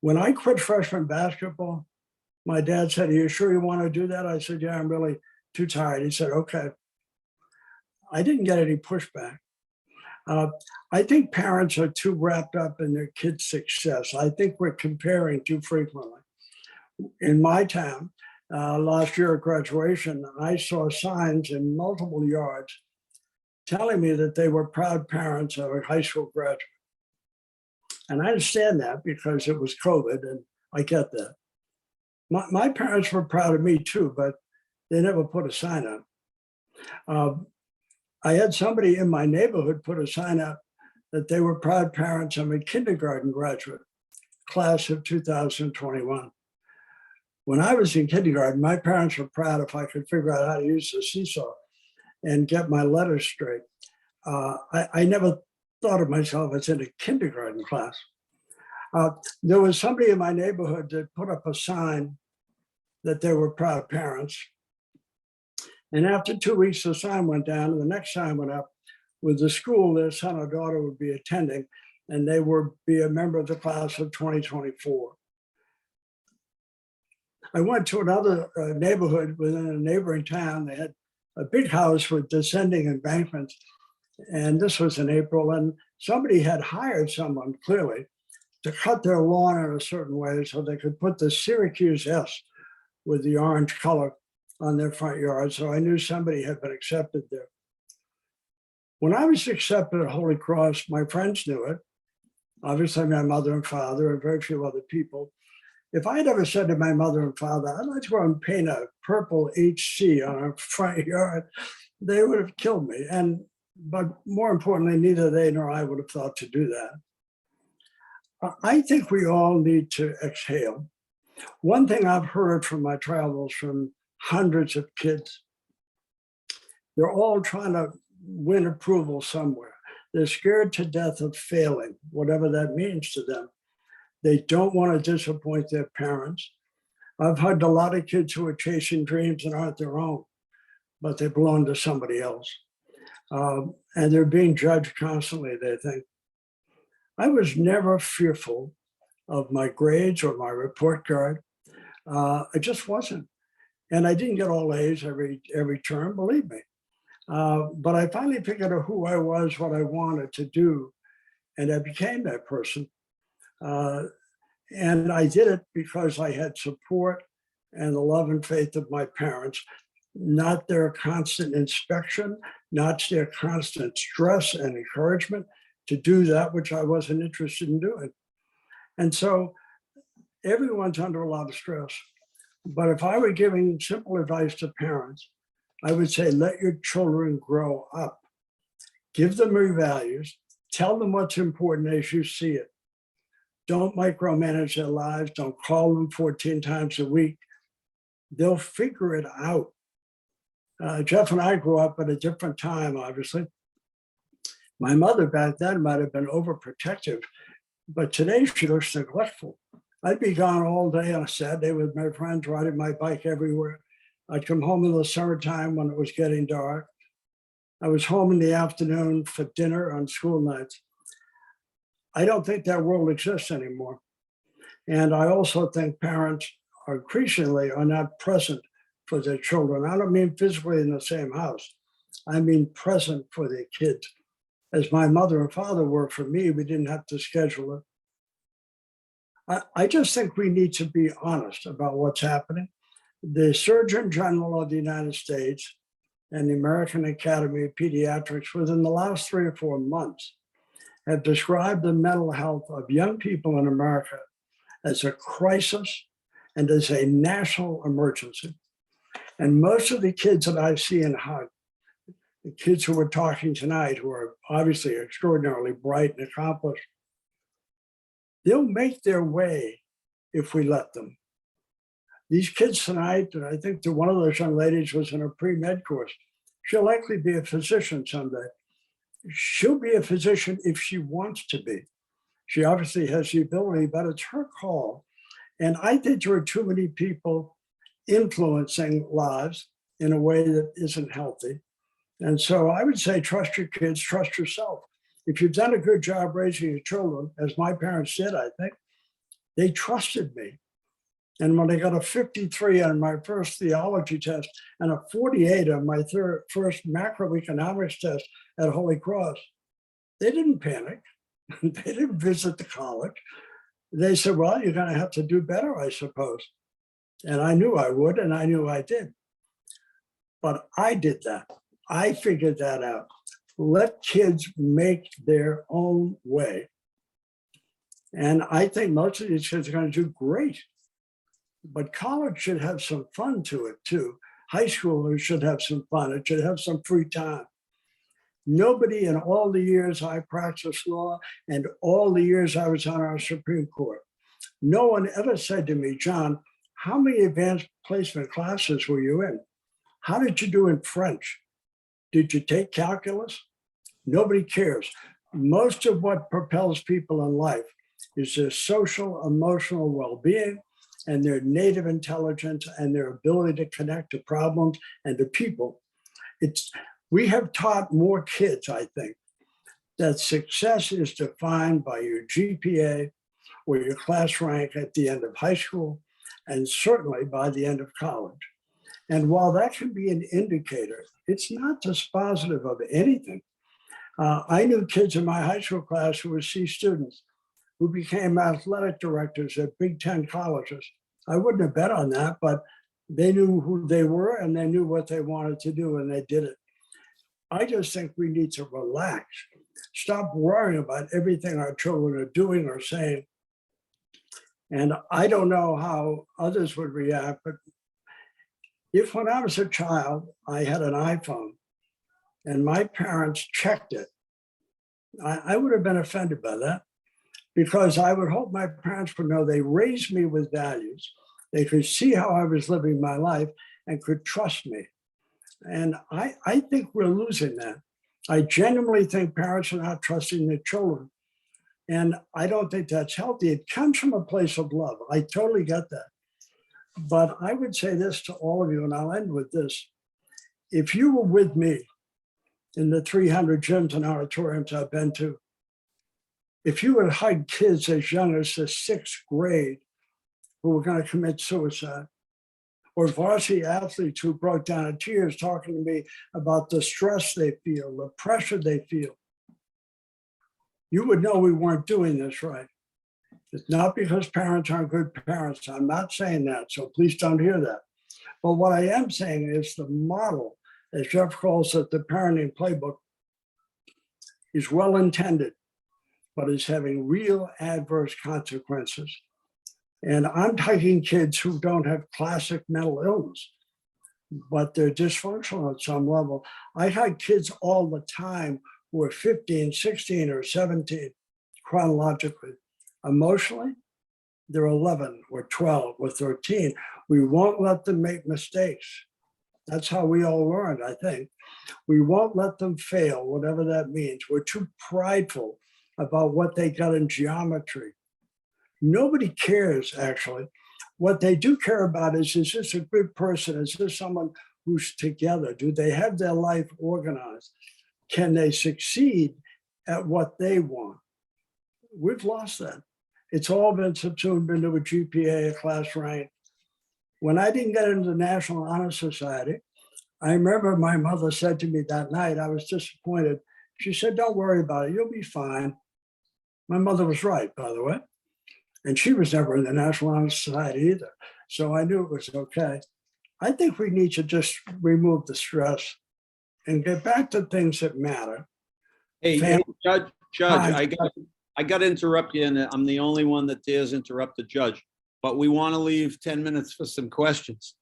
When I quit freshman basketball, my dad said, "Are you sure you want to do that?" I said, "Yeah, I'm really too tired." He said, "Okay." I didn't get any pushback. I think parents are too wrapped up in their kids' success. I think we're comparing too frequently. In my town, last year at graduation, I saw signs in multiple yards telling me that they were proud parents of a high school graduate. And I understand that because it was COVID, and I get that. My parents were proud of me too, but they never put a sign up. I had somebody in my neighborhood put a sign up that they were proud parents of a kindergarten graduate, class of 2021. When I was in kindergarten, my parents were proud if I could figure out how to use the seesaw and get my letters straight. I never thought of myself as in a kindergarten class. There was somebody in my neighborhood that put up a sign that they were proud parents. And after 2 weeks, the sign went down, and the next sign went up with the school their son or daughter would be attending, and they would be a member of the class of 2024. I went to another neighborhood within a neighboring town. They had a big house with descending embankments, and this was in April, and somebody had hired someone clearly to cut their lawn in a certain way so they could put the Syracuse S with the orange color on their front yard. So I knew somebody had been accepted there. When I was accepted at Holy Cross, my friends knew it. Obviously, my mother and father and very few other people. If I had ever said to my mother and father, "I'd like to go and paint a purple HC on our front yard," they would have killed me. But more importantly, neither they nor I would have thought to do that. I think we all need to exhale. One thing I've heard from my travels from hundreds of kids, they're all trying to win approval somewhere. They're scared to death of failing, whatever that means to them. They don't want to disappoint their parents. I've had a lot of kids who are chasing dreams that aren't their own, but they belong to somebody else. And they're being judged constantly, they think. I was never fearful of my grades or my report card. I just wasn't. And I didn't get all A's every term, believe me. But I finally figured out who I was, what I wanted to do, and I became that person. And I did it because I had support and the love and faith of my parents, not their constant inspection, not their constant stress and encouragement to do that which I wasn't interested in doing. And so everyone's under a lot of stress. But if I were giving simple advice to parents, I would say, let your children grow up. Give them your values. Tell them what's important as you see it. Don't micromanage their lives. Don't call them 14 times a week. They'll figure it out. Jeff and I grew up at a different time, obviously. My mother back then might have been overprotective, but today she looks neglectful. I'd be gone all day on a Saturday with my friends, riding my bike everywhere. I'd come home in the summertime when it was getting dark. I was home in the afternoon for dinner on school nights. I don't think that world exists anymore. And I also think parents are increasingly are not present for their children. I don't mean physically in the same house. I mean present for their kids. As my mother and father were for me, we didn't have to schedule it. I just think we need to be honest about what's happening. The Surgeon General of the United States and the American Academy of Pediatrics within the last 3 or 4 months have described the mental health of young people in America as a crisis and as a national emergency. And most of the kids that I see and hug, the kids who are talking tonight, who are obviously extraordinarily bright and accomplished, they'll make their way if we let them. These kids tonight, and I think that one of those young ladies was in a pre-med course. She'll likely be a physician someday. She'll be a physician if she wants to be. She obviously has the ability, but it's her call. And I think there are too many people influencing lives in a way that isn't healthy. And so I would say, trust your kids, trust yourself. If you've done a good job raising your children, as my parents did, I think, they trusted me. And when I got a 53 on my first theology test and a 48 on my first macroeconomics test at Holy Cross, they didn't panic. They didn't visit the college. They said, well, you're going to have to do better, I suppose. And I knew I would, and I knew I did. But I did that. I figured that out. Let kids make their own way. And I think most of these kids are going to do great. But college should have some fun to it too. High schoolers should have some fun. It should have some free time. Nobody in all the years I practiced law and all the years I was on our Supreme Court, no one ever said to me, John, how many advanced placement classes were you in? How did you do in French? Did you take calculus? Nobody cares. Most of what propels people in life is their social, emotional well-being and their native intelligence and their ability to connect to problems and to people. We have taught more kids, I think, that success is defined by your GPA or your class rank at the end of high school, and certainly by the end of college. And while that can be an indicator, it's not dispositive of anything. I knew kids in my high school class who were C students who became athletic directors at Big Ten colleges. I wouldn't have bet on that, but they knew who they were and they knew what they wanted to do and they did it. I just think we need to relax, stop worrying about everything our children are doing or saying. And I don't know how others would react, but if when I was a child, I had an iPhone and my parents checked it, I would have been offended by that, because I would hope my parents would know they raised me with values. They could see how I was living my life and could trust me. And I think we're losing that. I genuinely think parents are not trusting their children. And I don't think that's healthy. It comes from a place of love. I totally get that. But I would say this to all of you, and I'll end with this. If you were with me in the 300 gyms and auditoriums I've been to, if you had hugged kids as young as the 6th grade who were going to commit suicide, or varsity athletes who broke down in tears talking to me about the stress they feel, the pressure they feel, you would know we weren't doing this right. It's not because parents aren't good parents. I'm not saying that, so please don't hear that. But what I am saying is the model, as Jeff calls it, the parenting playbook, is well-intended, but is having real adverse consequences. And I'm taking kids who don't have classic mental illness, but they're dysfunctional at some level. I had kids all the time who are 15, 16, or 17 chronologically. Emotionally, they're 11 or 12 or 13. We won't let them make mistakes. That's how we all learn, I think. We won't let them fail, whatever that means. We're too prideful about what they got in geometry. Nobody cares, actually. What they do care about is this a good person? Is this someone who's together? Do they have their life organized? Can they succeed at what they want? We've lost that. It's all been subsumed into a GPA, a class rank. When I didn't get into the National Honor Society, I remember my mother said to me that night, I was disappointed. She said, don't worry about it, you'll be fine. My mother was right, by the way. And she was never in the National Honor Society either. So I knew it was okay. I think we need to just remove the stress and get back to things that matter.
Hey,
Fam-
Judge,
Hi.
I got to interrupt you, and I'm the only one that dares interrupt the judge. But we want to leave 10 minutes for some questions.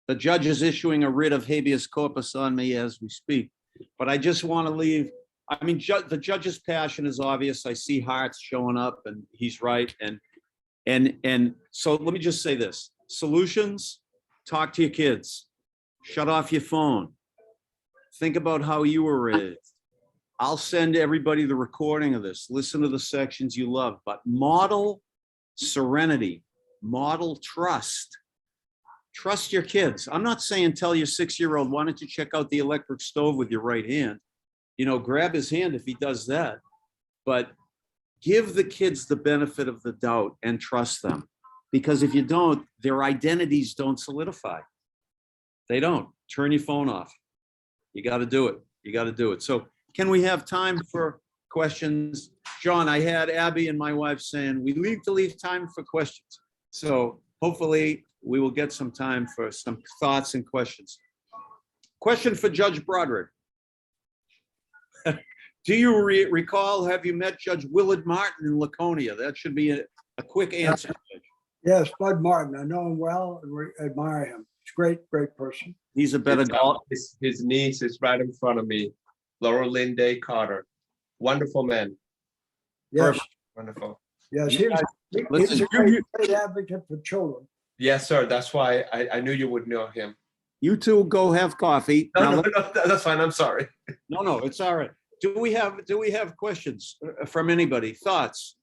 The judge is issuing a writ of habeas corpus on me as we speak. But I just want to leave, I mean, the judge's passion is obvious. I see hearts showing up, and he's right. And so let me just say this. Solutions, talk to your kids. Shut off your phone. Think about how you were raised. I'll send everybody the recording of this. Listen to the sections you love, but model serenity, model trust. Trust your kids. I'm not saying tell your 6-year-old, why don't you check out the electric stove with your right hand? You know, grab his hand if he does that. But give the kids the benefit of the doubt and trust them. Because if you don't, their identities don't solidify. They don't. Turn your phone off. You got to do it. You got to do it. So can we have time for questions? John, I had Abby and my wife saying we leave time for questions. So hopefully we will get some time for some thoughts and questions. Question for Judge Broderick. Do you recall, have you met Judge Willard Martin in Laconia? That should be a quick answer.
Yes, Bud Martin. I know him well and admire him. He's a great, great person.
He's a better golfer.
His niece is right in front of me, Laura Lynn Carter. Wonderful man.
Yes,
Wonderful.
yes.
You
He's a great advocate for children.
Yes, sir. That's why I knew you would know him.
You two go have coffee.
No,
Now,
no, that's fine. I'm sorry.
no, it's all right. Do we have questions from anybody? Thoughts?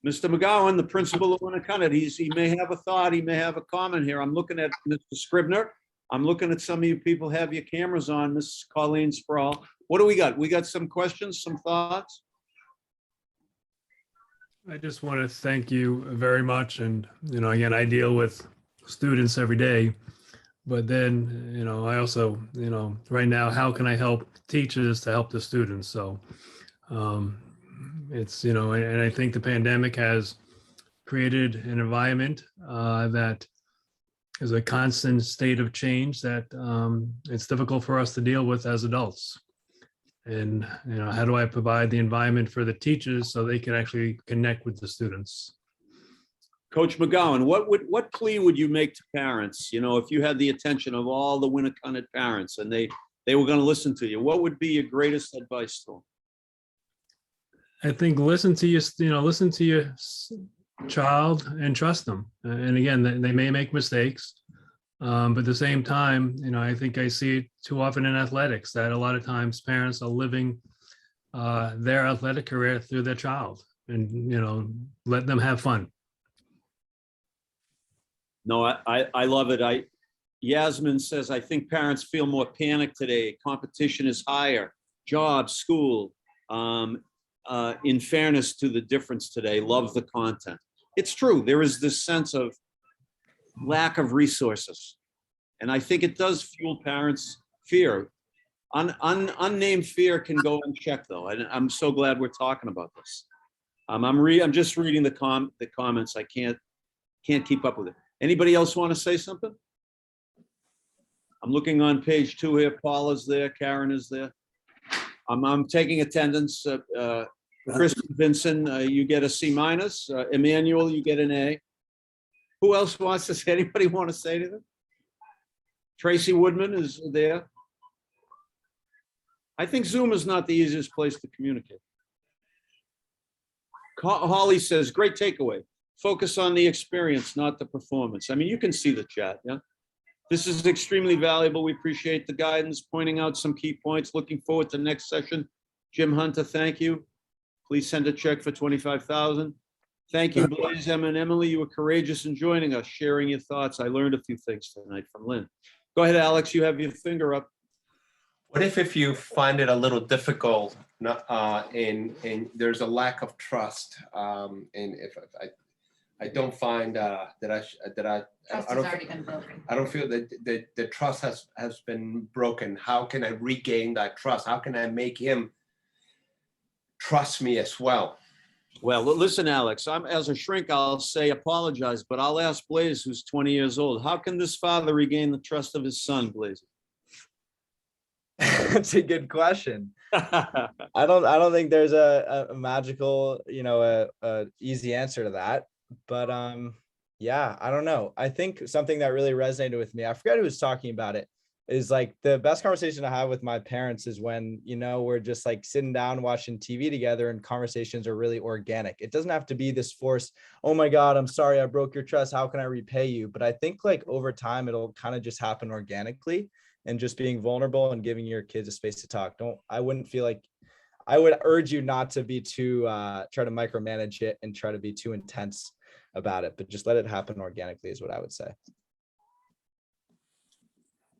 Mr. McGowan, the principal of Winnicott, he may have a thought, he may have a comment here. I'm looking at Mr. Scribner. I'm looking at some of you people have your cameras on, Miss Colleen Sproul. What do we got? We got some questions, some thoughts?
I just want to thank you very much. And, again, I deal with students every day, but then, I also, right now, how can I help teachers to help the students? So it's, and I think the pandemic has created an environment that is a constant state of change that it's difficult for us to deal with as adults. And, how do I provide the environment for the teachers so they can actually connect with the students?
Coach McGowan, what plea would you make to parents? If you had the attention of all the Winnicott parents and they were going to listen to you, what would be your greatest advice to them?
I think listen to your child and trust them. And again, they may make mistakes, but at the same time, I think I see it too often in athletics that a lot of times parents are living their athletic career through their child, and let them have fun.
No, I love it. Yasmin says, I think parents feel more panicked today. Competition is higher. Job, school. In fairness to the difference today, love the content. It's true. There is this sense of lack of resources. And I think it does fuel parents' fear. Unnamed fear can go unchecked, though. I'm so glad we're talking about this. I'm just reading the comments. I can't keep up with it. Anybody else want to say something? I'm looking on page 2 here. Paula's there. Karen is there. I'm taking attendance. Chris Vincent, you get a C-. Emmanuel, you get an A. Who else wants to say? Anybody want to say anything? Tracy Woodman is there. I think Zoom is not the easiest place to communicate. Holly says, great takeaway. Focus on the experience, not the performance. I mean, you can see the chat, yeah? This is extremely valuable. We appreciate the guidance, pointing out some key points. Looking forward to next session. Jim Hunter, thank you. Please send a check for 25,000. Thank you, Blaze, Emma, and Emily. You were courageous in joining us, sharing your thoughts. I learned a few things tonight from Lynn. Go ahead, Alex. You have your finger up.
What if you find it a little difficult, and there's a lack of trust, and if I don't find that I
Trust has already been broken.
I don't feel that the trust has been broken. How can I regain that trust? How can I make him trust me as well?
Well, listen, Alex, as a shrink, I'll say apologize, but I'll ask Blaze, who's 20 years old, how can this father regain the trust of his son, Blaze?
That's a good question. I don't think there's a magical, a easy answer to that. But yeah, I don't know. I think something that really resonated with me, I forgot who was talking about it, is like the best conversation I have with my parents is when, we're just like sitting down watching TV together and conversations are really organic. It doesn't have to be this forced, oh my God, I'm sorry I broke your trust, how can I repay you? But I think like over time, it'll kind of just happen organically, and just being vulnerable and giving your kids a space to talk. I wouldn't feel like, I would urge you not to be too, try to micromanage it and try to be too intense about it, but just let it happen organically is what I would say.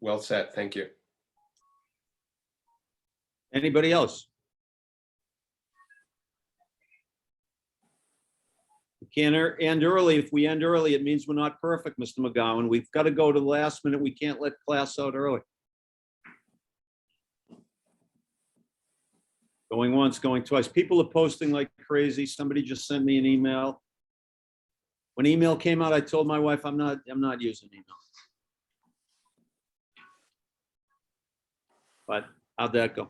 Well said. Thank you.
Anybody else? We can't end early. If we end early, it means we're not perfect, Mr. McGowan. We've got to go to the last minute. We can't let class out early. Going once, going twice. People are posting like crazy. Somebody just sent me an email. When email came out, I told my wife, I'm not using email. But how'd that go?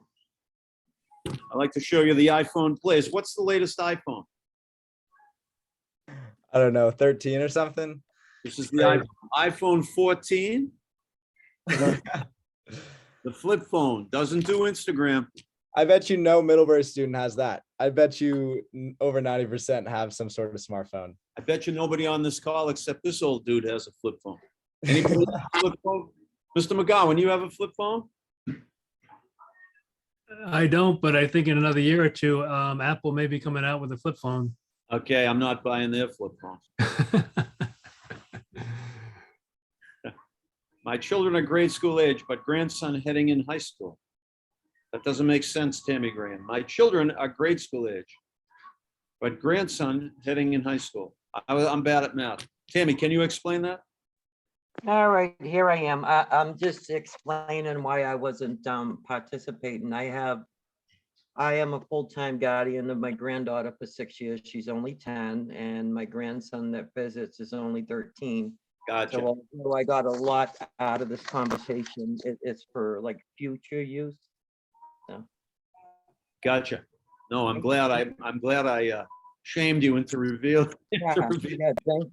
I'd like to show you the iPhone plays. What's the latest iPhone?
I don't know, 13 or something.
This is the iPhone 14. The flip phone doesn't do Instagram.
I bet Middlebury student has that. I bet you over 90% have some sort of smartphone.
I bet you nobody on this call except this old dude has a flip phone. Anybody have a flip phone? Mr. McGowan, you have a flip phone?
I don't, but I think in another year or two, Apple may be coming out with a flip phone.
Okay, I'm not buying their flip phone. My children are grade school age, but grandson heading in high school. That doesn't make sense, Tammy Graham. My children are grade school age, but grandson heading in high school. I'm bad at math. Tammy, can you explain that?
All right, here I am. I'm just explaining why I wasn't participating. I am a full-time guardian of my granddaughter for 6 years. She's only 10, and my grandson that visits is only 13.
Gotcha.
So although I got a lot out of this conversation, it's for like future use. So.
Gotcha. No, I'm glad I shamed you into reveal.
Yeah,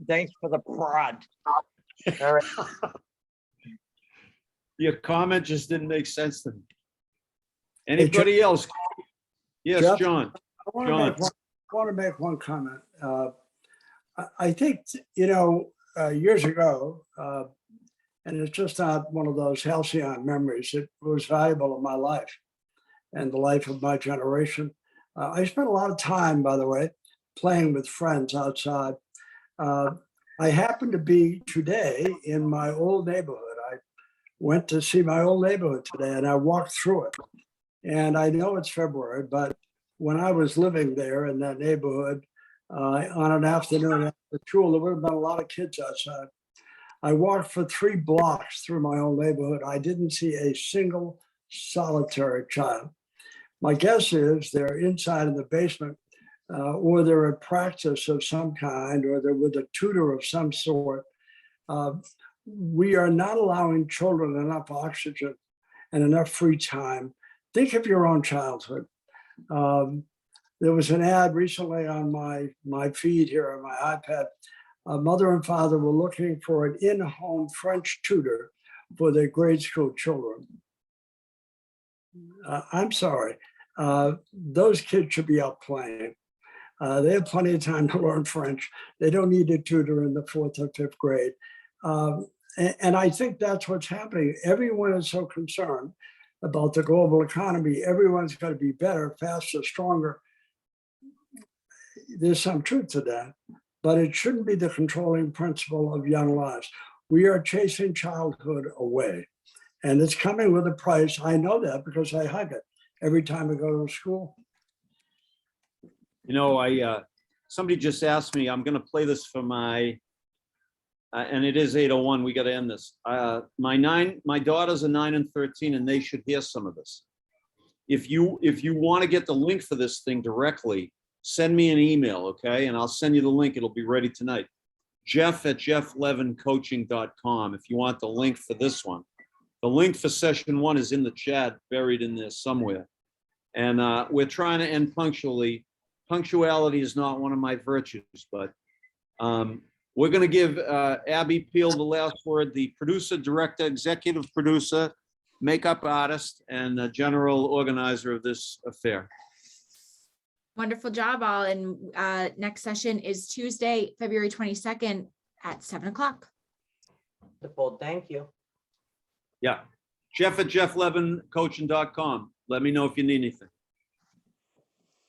thanks for the prod. All right.
Your comment just didn't make sense to me. Anybody else? Yes,
Jeff,
John.
I want to make one comment. I think, years ago, and it's just not one of those halcyon memories, it was valuable in my life and the life of my generation. I spent a lot of time, by the way, playing with friends outside. I happen to be today in my old neighborhood. I went to see my old neighborhood today and I walked through it. And I know it's February, but when I was living there in that neighborhood, on an afternoon after school, there would have been a lot of kids outside. I walked for 3 blocks through my old neighborhood. I didn't see a single solitary child. My guess is they're inside in the basement, or they're at practice of some kind, or they're with a tutor of some sort. We are not allowing children enough oxygen and enough free time. Think of your own childhood. There was an ad recently on my feed here on my iPad. A mother and father were looking for an in-home French tutor for their grade school children. I'm sorry. Those kids should be out playing. They have plenty of time to learn French. They don't need a tutor in the 4th or 5th grade. And I think that's what's happening. Everyone is so concerned about the global economy. Everyone's got to be better, faster, stronger. There's some truth to that, but it shouldn't be the controlling principle of young lives. We are chasing childhood away, and it's coming with a price. I know that because I hug it every time I go to school.
You know, somebody just asked me, I'm going to play this for my, and it is 8:01. We got to end this. My daughters are 9 and 13, and they should hear some of this. If you want to get the link for this thing directly, send me an email, okay? And I'll send you the link. It'll be ready tonight. Jeff@jefflevincoaching.com if you want the link for this one. The link for session 1 is in the chat, buried in there somewhere. And we're trying to end punctually. Punctuality is not one of my virtues, but we're going to give Abby Peel the last word, the producer, director, executive producer, makeup artist, and general organizer of this affair.
Wonderful job, all. And next session is Tuesday, February 22nd at 7 o'clock.
Wonderful, thank you.
Yeah. Jeff@jefflevincoaching.com. Let me know if you need anything.